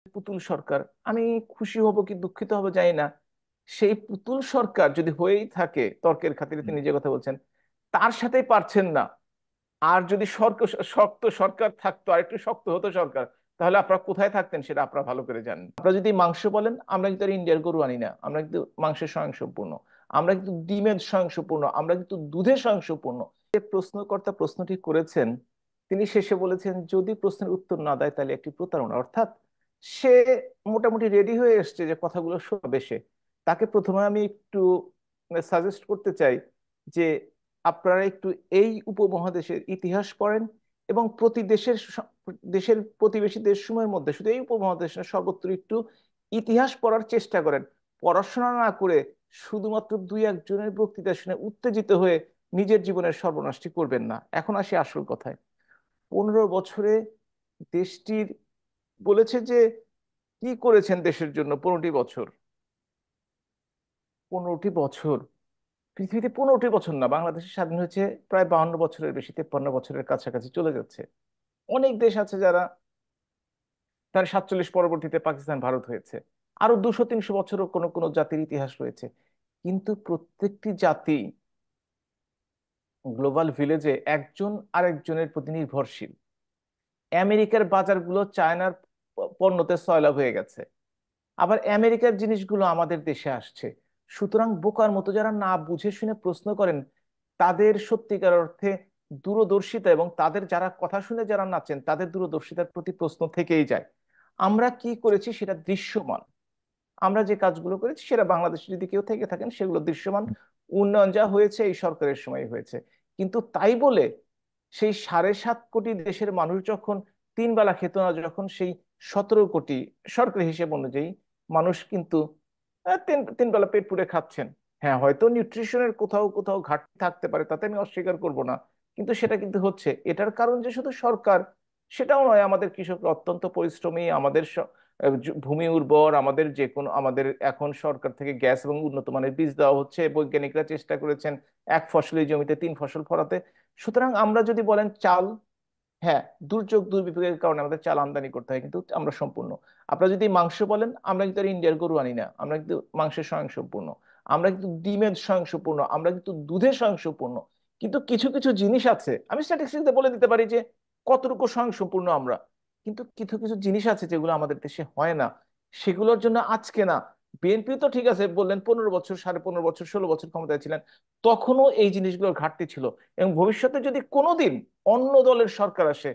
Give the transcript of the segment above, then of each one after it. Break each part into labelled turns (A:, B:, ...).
A: পুতুল সরকার, আমি খুশি হব কি দুঃখিত হব জানি না। সেই পুতুল সরকার যদি হয়েই থাকে, তর্কের খাতিরে
B: হুম।
A: তিনি যে কথা বলছেন তার সাথেই পারছেন না। আর যদি শক্ত সরকার থাকতো, আর একটু শক্ত হতো সরকার, তাহলে আপনারা কোথায় থাকতেন সেটা আপনারা ভালো করে জানেন। আপনারা যদি মাংস বলেন, আমরা কিন্তু আর ইন্ডিয়ার গরু আনি না, আমরা কিন্তু মাংসের স্বয়ংসম্পূর্ণ, আমরা কিন্তু ডিমের স্বয়ংসম্পূর্ণ, আমরা কিন্তু দুধের স্বয়ংসম্পূর্ণ। যে প্রশ্নকর্তা প্রশ্নটি করেছেন, তিনি শেষে বলেছেন যদি প্রশ্নের উত্তর না দেয় তাহলে একটি প্রতারণা, অর্থাৎ সে মোটামুটি রেডি হয়ে এসছে যে কথাগুলো শোনাবে সে। তাকে প্রথমে আমি একটু সাজেস্ট করতে চাই যে আপনারা একটু এই উপমহাদেশের ইতিহাস পড়েন, এবং প্রতি দেশের প্রতিবেশী দেশসমূহের মধ্যে, শুধু এই উপমহাদেশ না, সর্বত্র একটু ইতিহাস পড়ার চেষ্টা করেন। পড়াশোনা না করে শুধুমাত্র দুই একজনের বক্তৃতা শুনে উত্তেজিত হয়ে নিজের জীবনের সর্বনাশটি করবেন না। এখন আসি আসল কথায়। 15 বছরে দেশটির বলেছে যে কি করেছেন দেশের জন্য 15টি বছর। 15টি বছর, পৃথিবীতে 15টি বছর না, বাংলাদেশের স্বাধীন হয়েছে প্রায় 52 বছরের বেশি, 53 বছরের কাছাকাছি চলে যাচ্ছে। অনেক দেশ আছে যারা, তার 47 পরবর্তীতে পাকিস্তান ভারত হয়েছে, আরো 200-300 বছরও কোনো কোনো জাতির ইতিহাস রয়েছে। কিন্তু প্রত্যেকটি জাতি গ্লোবাল ভিলেজে একজন আরেকজনের প্রতি নির্ভরশীল। আমেরিকার বাজারগুলো চায়নার পণ্যতে সয়লাব হয়ে গেছে, আবার আমেরিকার জিনিসগুলো আমাদের দেশে আসছে। সুতরাং বোকার মতো যারা না বুঝে শুনে প্রশ্ন করেন, তাদের সত্যিকার অর্থে দূরদর্শিতা, এবং তাদের যারা কথা শুনে যারা নাচেন তাদের দূরদর্শিতার প্রতি প্রশ্ন থেকেই যায়। আমরা কি করেছি সেটা দৃশ্যমান, আমরা যে কাজগুলো করেছি সেটা বাংলাদেশে যদি কেউ থেকে থাকেন সেগুলো দৃশ্যমান। উন্নয়ন যা হয়েছে এই সরকারের সময় হয়েছে। কিন্তু তাই বলে সেই 7.5 কোটি দেশের মানুষ যখন 3 বেলা খেত না, যখন সেই 17 কোটি সরকারি হিসেব অনুযায়ী মানুষ কিন্তু তিন তিন বেলা পেট পুরে খাচ্ছেন। হ্যাঁ, হয়তো নিউট্রিশনের কোথাও কোথাও ঘাটতি থাকতে পারে, তাতে আমি অস্বীকার করব না, কিন্তু সেটা কিন্তু হচ্ছে। এটার কারণ যে শুধু সরকার সেটাও নয়, আমাদের কৃষকরা অত্যন্ত পরিশ্রমী, আমাদের ভূমি উর্বর, আমাদের যে কোনো, আমাদের এখন সরকার থেকে গ্যাস এবং উন্নত মানের বীজ দেওয়া হচ্ছে, বৈজ্ঞানিকরা চেষ্টা করেছেন এক ফসলি জমিতে 3 ফসল ফলাতে। সুতরাং আমরা যদি বলেন চাল, হ্যাঁ, দুর্যোগ দুর্বিপাকের কারণে আমাদের চাল আমদানি করতে হয়, কিন্তু আমরা সম্পূর্ণ। আপনারা যদি মাংস বলেন, আমরা কিন্তু আর ইন্ডিয়ার গরু আনি না, আমরা কিন্তু মাংসের স্বয়ংসম্পূর্ণ, আমরা কিন্তু ডিমের স্বয়ংসম্পূর্ণ, আমরা কিন্তু দুধের স্বয়ংসম্পূর্ণ। কিন্তু কিছু কিছু জিনিস আছে, আমি স্ট্যাটিস্টিক্সে বলে দিতে পারি যে কতটুকু স্বয়ংসম্পূর্ণ আমরা। কিন্তু কিছু কিছু জিনিস আছে যেগুলো আমাদের দেশে হয় না। সেগুলোর জন্য আজকে না, বিএনপি তো ঠিক আছে বললেন 15 বছর, 15.5 বছর, 16 বছর ক্ষমতায় ছিলেন, তখনও এই জিনিসগুলোর ঘাটতি ছিল। এবং ভবিষ্যতে যদি কোনোদিন অন্য দলের সরকার আসে,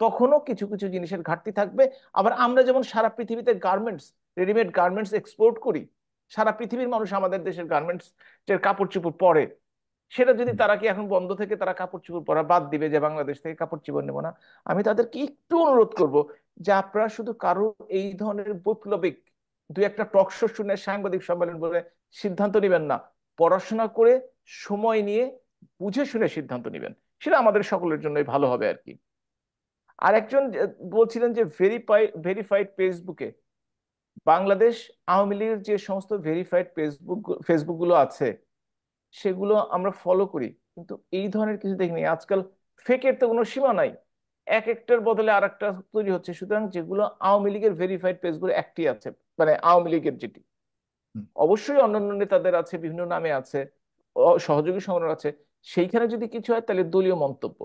A: তখনও কিছু কিছু জিনিসের ঘাটতি থাকবে। আবার আমরা যেমন সারা পৃথিবীতে গার্মেন্টস, রেডিমেড গার্মেন্টস এক্সপোর্ট করি, সারা পৃথিবীর মানুষ আমাদের দেশের গার্মেন্টস এর কাপড় চোপড় পরে, সেটা যদি তারা কি এখন বন্ধ থেকে তারা কাপড় চোপড় পরা বাদ দিবে যে বাংলাদেশ থেকে কাপড় চোপড় নেবো না, আমি তাদেরকে একটু অনুরোধ করব যে আপনারা শুধু কারো এই ধরনের বৈপ্লবিক দুই একটা টক শো শুনে সাংবাদিক সম্মেলন বলে সিদ্ধান্ত নেবেন না। পড়াশোনা করে, সময় নিয়ে, বুঝে শুনে সিদ্ধান্ত নেবেন, সেটা আমাদের সকলের জন্যই ভালো হবে আর কি। আর একজন বলছিলেন যে ভেরিফাইড ফেসবুকে, বাংলাদেশ আওয়ামী লীগের যে সমস্ত ভেরিফাইড ফেসবুক গুলো আছে সেগুলো আমরা ফলো করি, কিন্তু এই ধরনের কিছু দেখিনি আজকাল। ফেকের তো কোনো সীমা নাই, এক একটার বদলে আর একটা তৈরি হচ্ছে। সুতরাং যেগুলো আওয়ামী লীগের ভেরিফাইড পেজগুলো একটি আছে, মানে আওয়ামী লীগের যেটি,
B: হুম।
A: অবশ্যই অন্যান্য নেতাদের আছে, বিভিন্ন নামে আছে, সহযোগী সংগঠন আছে, সেইখানে যদি কিছু হয় তাহলে দলীয় মন্তব্য।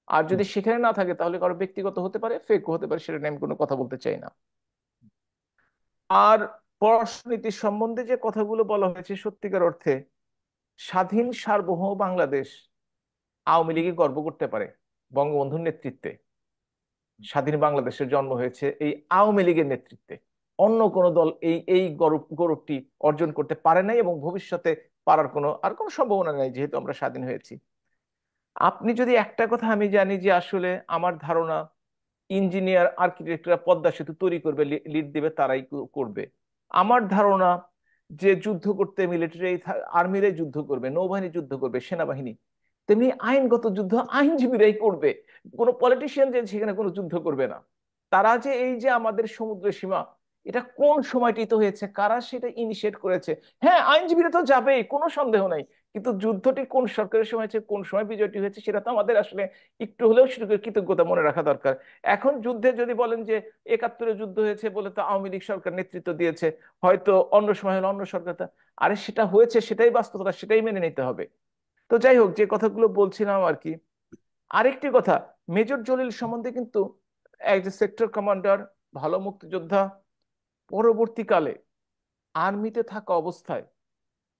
A: আর
B: হুম।
A: যদি সেখানে না থাকে তাহলে কারো ব্যক্তিগত হতে পারে, ফেক হতে পারে, সেটা নিয়ে আমি কোনো কথা বলতে চাই না। আর পররাষ্ট্রনীতি সম্বন্ধে যে কথাগুলো বলা হয়েছে, সত্যিকার অর্থে স্বাধীন সার্বভৌম বাংলাদেশ আওয়ামী লীগে গর্ব করতে পারে। বঙ্গবন্ধুর নেতৃত্বে স্বাধীন বাংলাদেশের জন্ম হয়েছে এই আওয়ামী লীগের নেতৃত্বে। অন্য কোন দল এই এই গৌরবটি অর্জন করতে পারে নাই, এবং ভবিষ্যতে পারার কোনো সম্ভাবনা নেই, যেহেতু আমরা স্বাধীন হয়েছি। আপনি যদি একটা কথা, আমি জানি যে আসলে আমার ধারণা ইঞ্জিনিয়ার আর্কিটেক্টরা পদ্মা সেতু তৈরি করবে, লিড দিবে, তারাই করবে। আমার ধারণা যে যুদ্ধ করতে মিলিটারি, আর্মিরাই যুদ্ধ করবে, নৌবাহিনী যুদ্ধ করবে, সেনাবাহিনী, তেমনি আইনগত যুদ্ধ আইনজীবীরাই করবে। কোনো পলিটিশিয়ান যে সেখানে কোনো যুদ্ধ করবে না। তারা যে এই যে আমাদের সমুদ্র সীমা, এটা কোন সময়টিতে হয়েছে, কারা সেটা ইনিশিয়েট করেছে, হ্যাঁ আইনজীবীরা তো যাবেই, কোনো সন্দেহ নাই। কিন্তু যুদ্ধটি কোন সরকারের সময় হয়েছে, কোন সময় বিজয়টি হয়েছে, সেটা তো আমাদের আসলে একটু হলেও সেটুকু কৃতজ্ঞতা মনে রাখা দরকার। এখন যুদ্ধে যদি বলেন যে 71-এ যুদ্ধ হয়েছে বলে তো আওয়ামী লীগ সরকার নেতৃত্ব দিয়েছে, হয়তো অন্য সময় হলো অন্য সরকার, আরে সেটা হয়েছে, সেটাই বাস্তবতা, সেটাই মেনে নিতে হবে। তো যাই হোক, যে কথাগুলো বলছিলাম আর কি। আরেকটি কথা, মেজর জলিল সম্বন্ধে কিন্তু এক যে সেক্টর কমান্ডার, ভালো মুক্তিযোদ্ধা, পরবর্তীকালে আর্মিতে থাকা অবস্থায়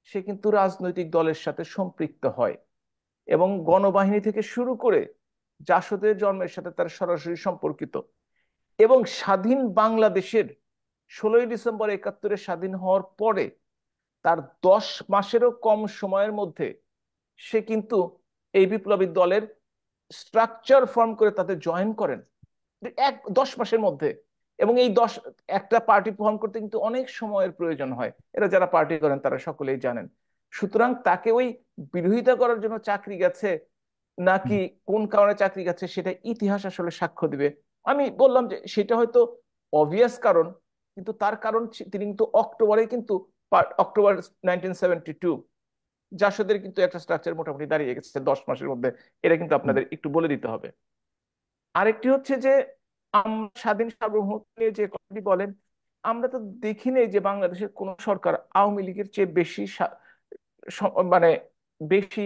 A: সে কিন্তু রাজনৈতিক দলের সাথে সম্পৃক্ত হয়, এবং গণবাহিনী থেকে শুরু করে জাসদের জন্মের সাথে তার সরাসরি সম্পর্কিত। এবং স্বাধীন বাংলাদেশের 16ই ডিসেম্বর 71-এ স্বাধীন হওয়ার পরে তার 10 মাসেরও কম সময়ের মধ্যে সে কিন্তু এই বিপ্লবী দলের স্ট্রাকচার ফর্ম করে তাদের জয়েন করেন 10 মাসের মধ্যে। এবং এই একটা পার্টি ফর্ম করতে কিন্তু অনেক সময়ের প্রয়োজন হয়, এরা যারা পার্টি করেন তারা সকলেই জানেন। সুতরাং তাকে ওই বিরোধিতা করার জন্য চাকরি গেছে নাকি কোন কারণে চাকরি গেছে, সেটা ইতিহাস আসলে সাক্ষ্য দিবে। আমি বললাম যে সেটা হয়তো অবভিয়াস কারণ, কিন্তু তার কারণ তিনি কিন্তু অক্টোবরে কিন্তু অক্টোবর 1972 জাসদের কিন্তু একটা স্ট্রাকচার মোটামুটি দাঁড়িয়ে গেছে 10 মাসের মধ্যে। এটা কিন্তু আপনাদের একটু বলে দিতে হবে। আরেকটি হচ্ছে যে আমরা স্বাধীন সার্বভৌমত্ব নিয়ে যে কথাটি বলেন, আমরা তো দেখি নাই যে বাংলাদেশের কোন সরকার আওয়ামী লীগের চেয়ে বেশি মানে বেশি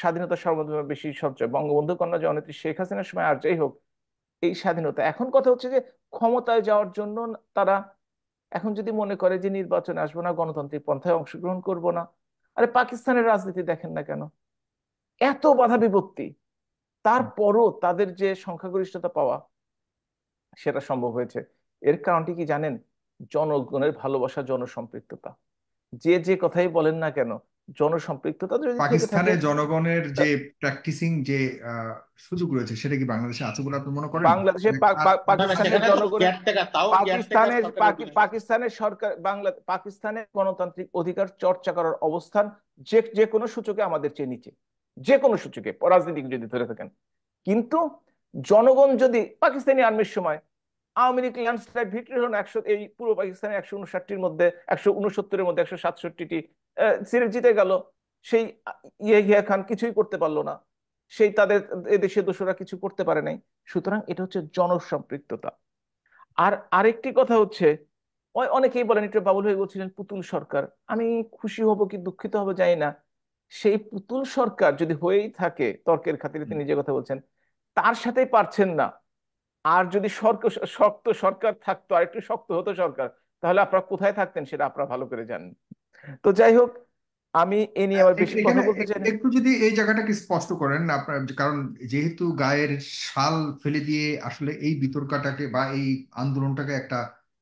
A: স্বাধীনতা সার্বভৌমত্ব বেশি সঞ্চয়, বঙ্গবন্ধু কন্যা জননেত্রী শেখ হাসিনার সময় আর যাই হোক, এই স্বাধীনতা। এখন কথা হচ্ছে যে ক্ষমতায় যাওয়ার জন্য তারা এখন যদি মনে করে যে নির্বাচনে আসবো না, গণতান্ত্রিক পন্থায় অংশগ্রহণ করব না, আরে পাকিস্তানের রাজনীতি দেখেন না কেন, এত বাধা বিপত্তি, তারপরও তাদের যে সংখ্যাগরিষ্ঠতা পাওয়া সেটা সম্ভব হয়েছে। এর কারণটি কি জানেন? জনগণের ভালোবাসা, জনসম্পৃক্ততা। যে যে কথাই বলেন না কেন, জনসম্পৃক্ততা যদি থেকে থাকে।
B: পাকিস্তানের জনগণের যে প্র্যাকটিসিং যে আহ, সুযোগ রয়েছে সেটা কি বাংলাদেশে আছে বলে আপনি মনে করেন?
A: বাংলাদেশে
B: আর
C: না না,
A: পাকিস্তানের
C: সেখানে তো
A: জনগণের,
C: কেয়ারটেকার, তাও কেয়ারটেকার সরকারের অধীনে আছে।
A: পাকিস্তানের সরকার, পাকিস্তানের গণতান্ত্রিক অধিকার চর্চা করার অবস্থান যে যে কোনো সূচকে আমাদের চেয়ে নিচে, যে কোনো সূচকে রাজনীতি যদি ধরে থাকেন। কিন্তু জনগণ যদি পাকিস্তানি আর্মির সময় আওয়ামী লীগ ল্যান্ডস্লাইড ভিক্টরি হলো 100, এই পূর্ব পাকিস্তানে 159-টির মধ্যে, 169-এর মধ্যে 167টি সিরিজ জিতে গেল, সেই ইয়া খান কিছুই করতে পারলো না, সেই তাদের এদেশে দোসরা কিছু করতে পারে নাই। সুতরাং এটা হচ্ছে জনসম্পৃক্ততা। আর আরেকটি কথা হচ্ছে, ওই অনেকেই বলেন, একটু বাবুল হয়ে বলছিলেন পুতুল সরকার। আমি খুশি হব কি দুঃখিত হব জানি না, সেই পুতুল সরকার যদি হয়েই থাকে, তর্কের খাতিরে তিনি যে কথা বলছেন তার সাথেই পারছেন না। আর যদি শক্ত সরকার থাকতো, আর একটু শক্ত হতো সরকার, তাহলে আপনারা কোথায় থাকতেন সেটা আপনারা ভালো করে জানেন। তো যাই হোক, আমি এ নিয়ে আবার বেশি কথা
B: এখানে
A: বলতে চাই না।
B: একটু যদি এই জায়গাটাকে স্পষ্ট করেন আপনার, কারণ যেহেতু গায়ের শাল ফেলে দিয়ে আসলে এই বিতর্কটাকে বা এই আন্দোলনটাকে একটা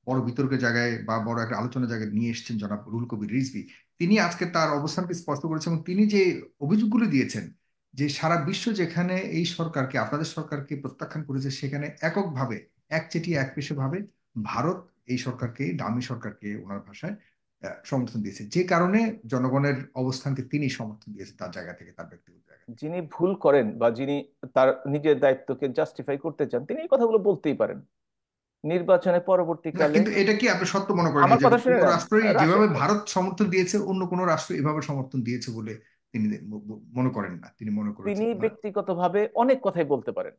B: বড় বিতর্কের জায়গায় বা বড় একটা আলোচনার জায়গায় নিয়ে এসেছেন জনাব রুহুল কবির রিজভী। তিনি আজকে তার অবস্থানকে স্পষ্ট করেছেন এবং তিনি যে অভিযোগগুলো দিয়েছেন যে সারা বিশ্ব যেখানে এই সরকারকে, আপনাদের সরকারকে প্রত্যাখ্যান করেছে, সেখানে এককভাবে, একচেটিয়া একপেশে ভাবে ভারত এই সরকারকে, ডামি সরকারকে ওনার ভাষায় সমর্থন দিয়েছে, যে কারণে জনগণের অবস্থানকে তিনি সমর্থন দিয়েছে তার জায়গা থেকে, তার ব্যক্তিগত জায়গা থেকে।
A: যিনি ভুল করেন বা যিনি তার নিজের দায়িত্বকে জাস্টিফাই করতে চান, তিনি এই কথাগুলো বলতেই পারেন নির্বাচনে
B: না,
A: পরবর্তীকালে।
B: কিন্তু এটা কি আপনি সত্য মনে করেন
A: আমার
B: যে
A: কথা শুনে
B: কোনো
A: নেন।
B: রাষ্ট্রই
A: রাশে
B: যেভাবে ভারত সমর্থন দিয়েছে অন্য কোনো রাষ্ট্র এভাবে সমর্থন দিয়েছে বলে তিনি মনে করেন না? তিনি মনে
A: তিনি
B: করেছেন না।
A: ব্যক্তিগতভাবে অনেক কথাই বলতে পারেন,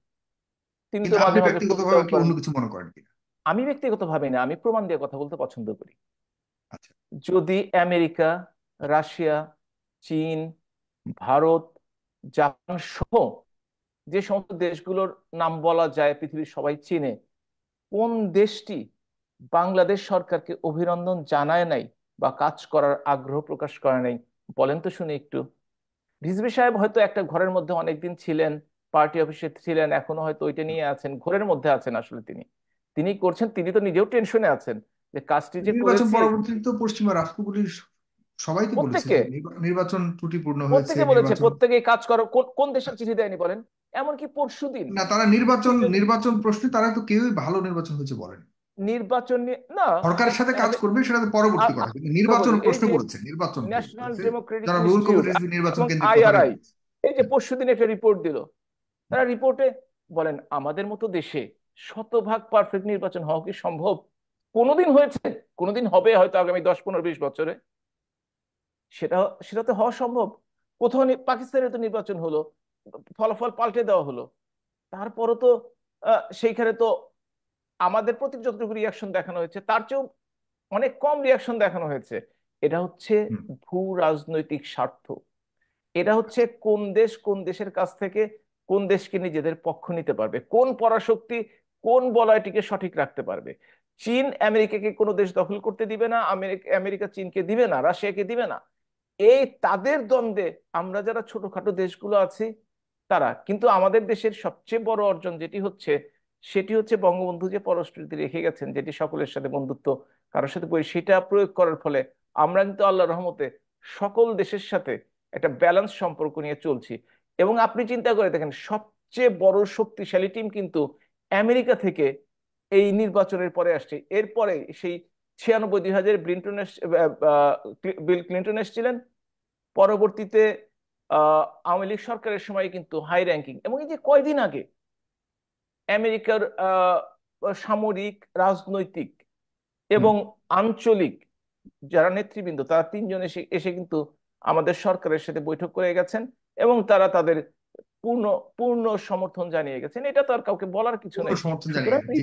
A: তিনি তো
B: কিন্তু আপনি
A: মাঝে মাঝে
B: ব্যক্তিগতভাবে
A: বলতেও
B: কি
A: পারেন।
B: অন্য কিছু মনে করেন কিনা?
A: আমি ব্যক্তিগতভাবে না, আমি প্রমাণ দিয়ে কথা বলতে পছন্দ করি।
B: আচ্ছা।
A: যদি আমেরিকা, রাশিয়া, চীন, ভারত, জাপান সহ যে সমস্ত দেশগুলোর নাম বলা যায়, পৃথিবীর সবাই চিনে, কোন দেশটি বাংলাদেশ সরকারকে অভিনন্দন জানায় নাই বা কাজ করার আগ্রহ প্রকাশ করে নাই? বলেন তো শুনি একটু। রিজভী সাহেব হয়তো একটা ঘরের মধ্যে অনেকদিন ছিলেন, পার্টি অফিসে ছিলেন, এখনো হয়তো ওইটা নিয়ে আছেন, ঘরের মধ্যে আছেন আসলে। তিনি তিনি করছেন, তিনি তো নিজেও টেনশনে আছেন যে কাজটি যে
B: নির্বাচন
A: করেছি।
B: পরবর্তীতে তো পশ্চিমা রাষ্ট্রগুলির সবাই তো বলেছে
A: প্রত্যেকে
B: যে নির্বাচন ত্রুটিপূর্ণ হয়েছে,
A: প্রত্যেকে বলেছে,
B: নির্বাচন।
A: প্রত্যেকে কাজ করো। কোন কোন দেশের চিঠি দেয়নি বলেন? এমনকি পরশুদিন
B: না, তারা নির্বাচন
A: সুইডেন
B: নির্বাচন প্রশ্নে তারা তো কেউই ভালো নির্বাচন হয়েছে বলেন।
A: নির্বাচন না।
B: সরকারের সাথে কাজ করবে সেটা তো পরবর্তী কথা, কিন্তু নির্বাচন
A: বলি, এই
B: প্রশ্ন
A: যে
B: করেছে, নির্বাচন কে
A: ন্যাশনাল
B: করেছে?
A: ডেমোক্রেটিক
B: যারা রুহুল কবির
A: ইনস্টিটিউট
B: রিজভী নির্বাচন
A: এবং
B: কেন্দ্রিক কথাটাই
A: আইআরআই
B: বলেছে।
A: এই যে পরশুদিন একটা রিপোর্ট দিল, তারা রিপোর্টে বলেন আমাদের মতো দেশে শতভাগ পারফেক্ট নির্বাচন হওয়া কি সম্ভব? কোনোদিন হয়েছে? কোনোদিন হবে হয়তো আগামী 10, 15, 20 বছরে? সেটা সেটা তো হওয়া সম্ভব। কোথাও পাকিস্তানে তো নির্বাচন হলো, ফলাফল পাল্টে দেওয়া হলো, তারপরও তো সেইখানে তো আমাদের প্রতি যতটুকু রিয়াকশন দেখানো হয়েছে তার চেয়েও অনেক কম রিয়াকশন দেখানো হয়েছে। এটা হচ্ছে
B: হুম।
A: ভূ রাজনৈতিক স্বার্থ। এটা হচ্ছে কোন দেশ কোন দেশের কাছ থেকে কোন দেশকে নিজেদের পক্ষ নিতে পারবে, কোন পরাশক্তি কোন বলয়টিকে সঠিক রাখতে পারবে। চীন আমেরিকাকে কোনো দেশ দখল করতে দিবে না, আমেরিকা আমেরিকা চীনকে দিবে না, রাশিয়াকে দিবে না। এই তাদের দ্বন্দ্বে আমরা যারা ছোটখাটো দেশগুলো আছি তারা কিন্তু, আমাদের দেশের সবচেয়ে বড় অর্জন যেটি হচ্ছে সেটি হচ্ছে বঙ্গবন্ধু যে পরস্পৃতি রেখে গেছেন, যেটি সকলের সাথে বন্ধুত্ব, কারোর সাথে সেটা প্রয়োগ করার ফলে আমরা কিন্তু আল্লাহর রহমতে সকল দেশের সাথে একটা ব্যালেন্স সম্পর্ক নিয়ে চলছি। এবং আপনি চিন্তা করে দেখেন, সবচেয়ে বড় শক্তিশালী টিম কিন্তু আমেরিকা থেকে এই নির্বাচনের পরে আসছে। এরপরে সেই 96 2000 বিল ক্লিন্টন এসেছিলেন, পরবর্তীতে আওয়ামী লীগ সরকারের সময় কিন্তু হাই র্যাঙ্কিং, এবং এই যে কয়দিন আগে আমেরিকার সামরিক, রাজনৈতিক
B: হুম।
A: এবং আঞ্চলিক যারা নেতৃবৃন্দ তারা তিনজন এসে এসে কিন্তু আমাদের সরকারের সাথে বৈঠক করে গেছেন, এবং তারা তাদের পূর্ণ পূর্ণ সমর্থন জানিয়ে গেছেন। এটা তো আর কাউকে বলার কিছু
B: পূর্ণ
A: নেই।
B: সমর্থন জানিয়ে
A: সুতরাং
B: জি।